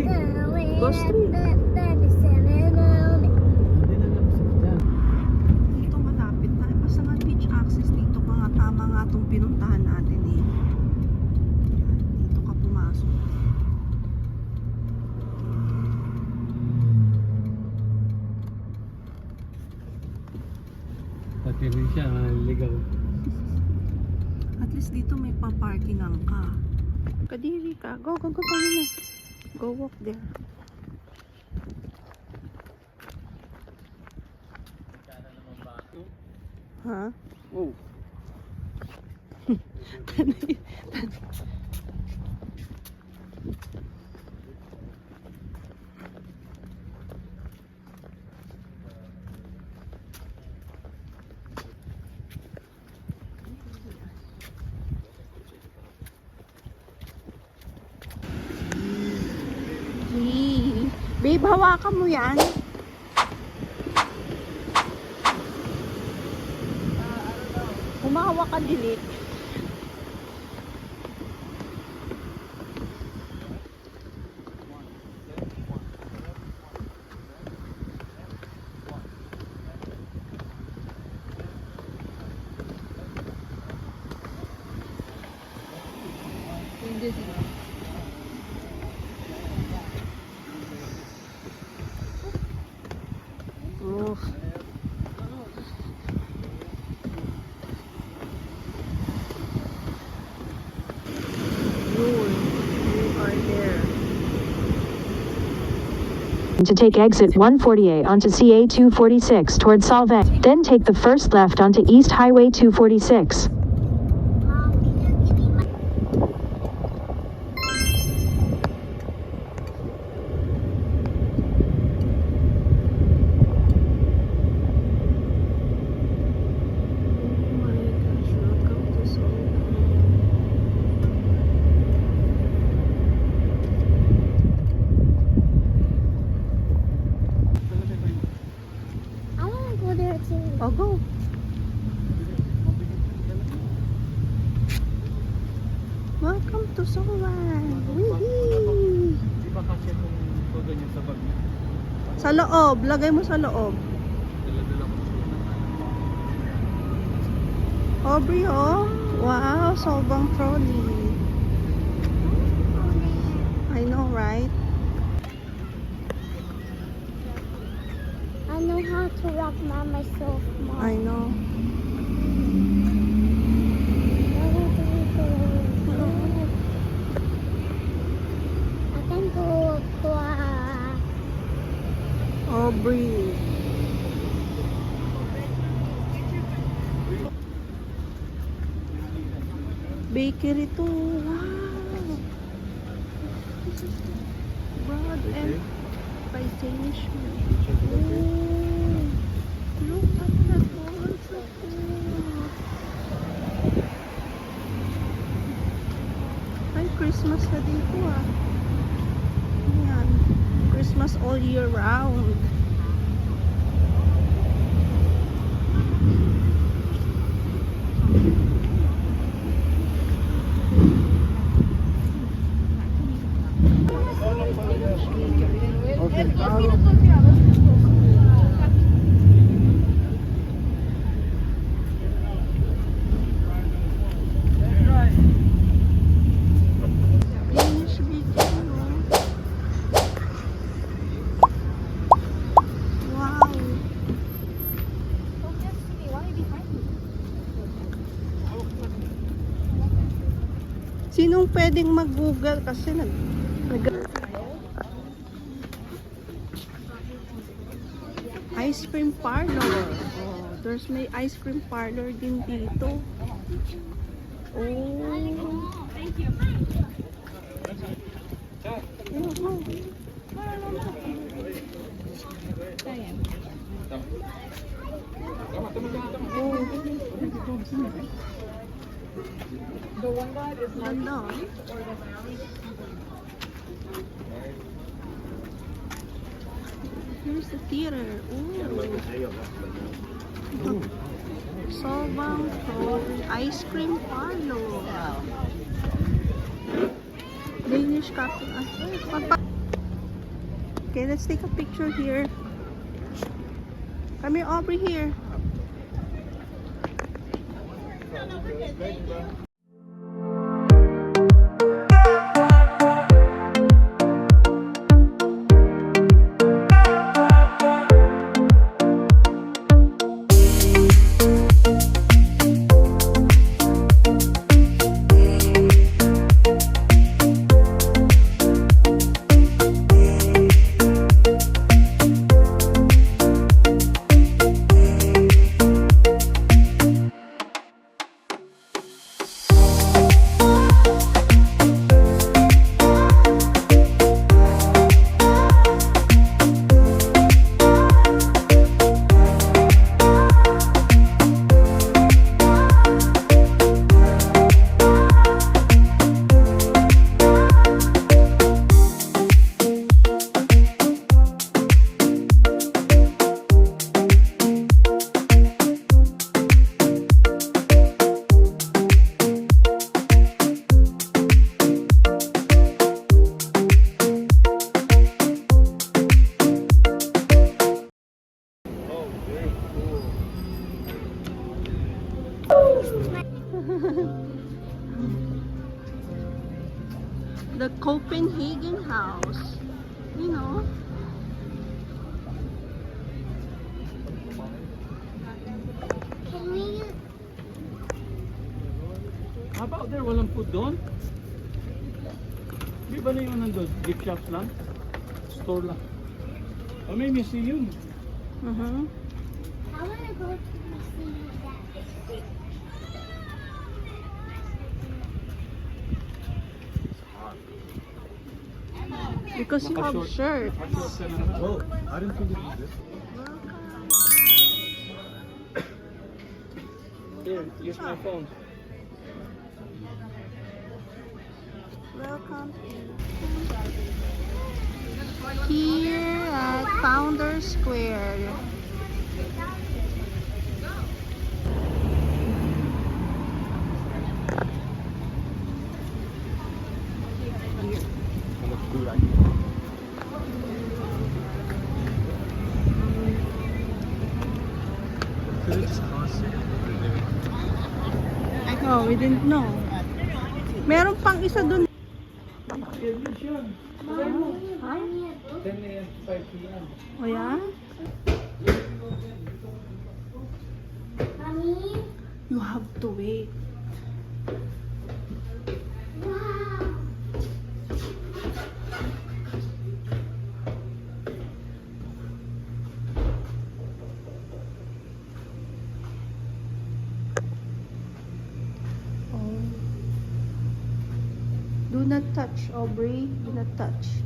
Go straight. Dito malapit na. Basta nga beach access dito ka nga. Tama nga itong pinuntahan natin eh. Dito ka pumasok. Pati rin siya, ligaw. At least dito may pa-parkingan ka. Kadiri ka. Go, go, go, go. Go walk there. Ha? Oh. Babe, hawakan mo yan. Humahawak ka delete. Oh. To take exit 148 onto CA 246 towards Solvang. Then take the first left onto East Highway 246. Oh, go. Welcome to Solvang. Wee! Di ba kasi itong todo niya sa bag niya? Sa loob. Lagay mo sa loob. Dala-dala ko. Aubrey, oh. Wow, Solvang trolley. I know, right? I know how to rock myself, Mom. I know. I can go to Aubrey. Bakery to. Wow. Bread and by Danish. Look at that one. So cool. Ay, Christmas na dito ah. Ayan. Christmas all year round. Sinong pwedeng mag-google kasi ice cream parlor. Oh, there's may ice cream parlor din dito. Oh. Thank you. Ganda. Here's the theater. Ooh. Solvang ice cream parlor. Danish coffee. Okay, let's take a picture here. Come here, Aubrey, here. The Copenhagen House. You know. Can we? How about there? Walang food doon? Di ba na yung nandun? Gift shops lang? Store lang? O may museum. Mhm. I want to go to see that. Because you have shirt. Oh, I didn't think it was this. Here, use my phone. Welcome. Here at Founder Square. Oh, we didn't know. Meron pang isa dun. Ha? 10 a.m. to 5 p.m. O yan? Mommy? You have to wait. Wow. Oh. Do not touch, Aubrey. Do not touch.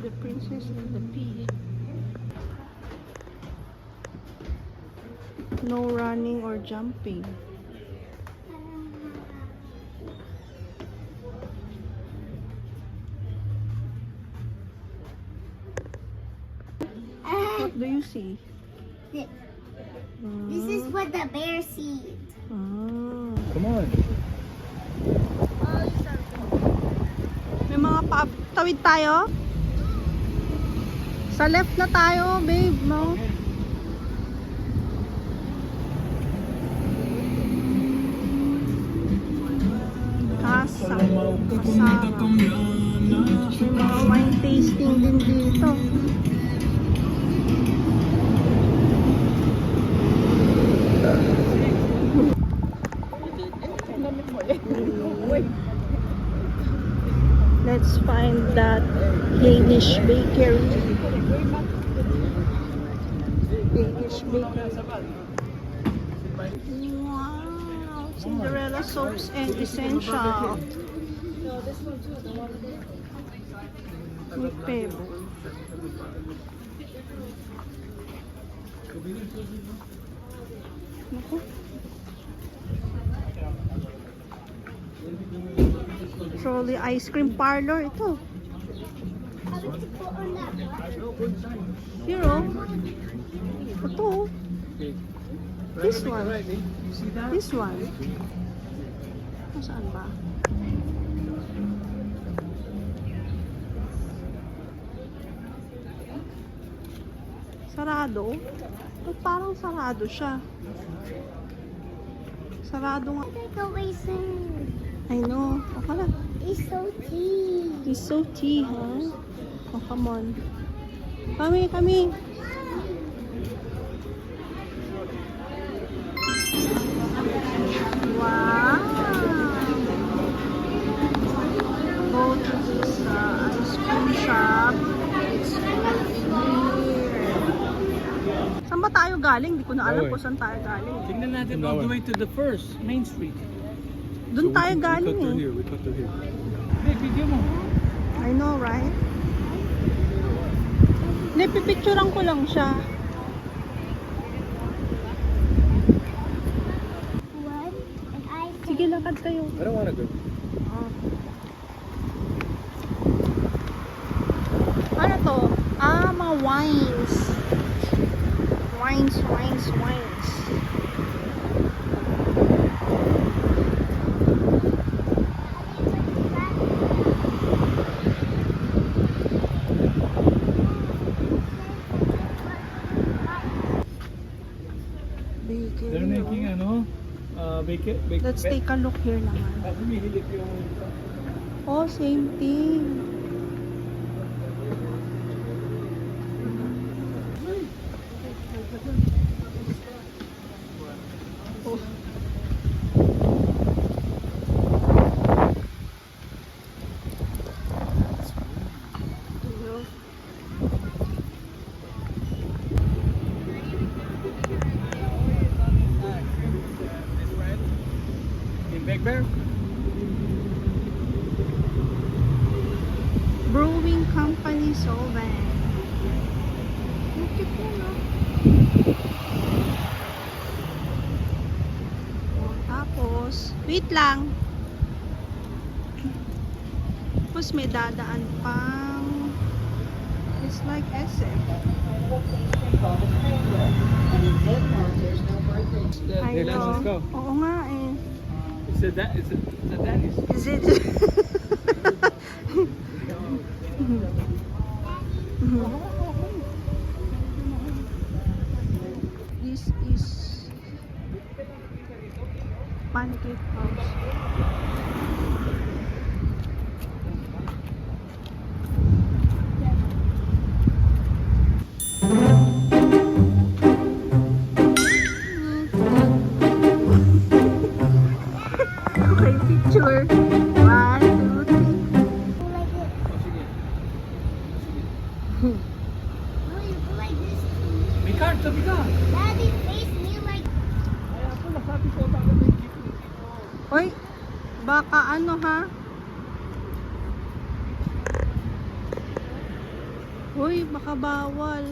The Princess and the Pea. No running or jumping. What do you see? This is what the bear sees. Ah. Come on. May mga tawid tayo? Sa left na tayo, babe, no? Casa. Kasara. May mga wine tasting din dito. Let's find that Danish bakery. Danish bakery. Wow! Cinderella soaps and essential. With pebble. Naku. Trolley ice cream parlor ito. Here oh. Ito oh. Okay. This Make a one. right, eh? You see that? This one. Saan ba? Sarado? Ba't parang sarado siya? Sarado nga. Take away soon. I know. Okay lang. It's so tea. He's so tea, huh? Oh, come on. Kami, kami. Wow! Go to this ice cream shop. It's good here. Saan ba tayo galing? Di ko na alam Daway. kung saan tayo galing. Tingnan natin all the way to the first Main Street. Doon tayo galing eh. We cut through here. Hey, video mo. I know, right? Napipicturean ko lang siya. One, and I Sige, lakad kayo. I don't wanna go. Ano to? Ah, mga wines. Wines. They're making ano? Bake. Let's take a look here naman. Humihilig yung... Oh, same thing. Oh. In Big Bear? Brewing Company Solvang. Look at that, no? Oh, tapos, wait lang. Tapos may dadaan pang, it's like SF. I Let's know. go. Oo nga eh. Is it Daddy's? Is it? This is Pancake House. Okay, picture. 1, 2, 3. go like this. No, you go like this. May card, sabi ka. Daddy, face me like. Ay, ako, nasabi ko bakit may gift. Oy, baka ano ha? Uy, baka bawal.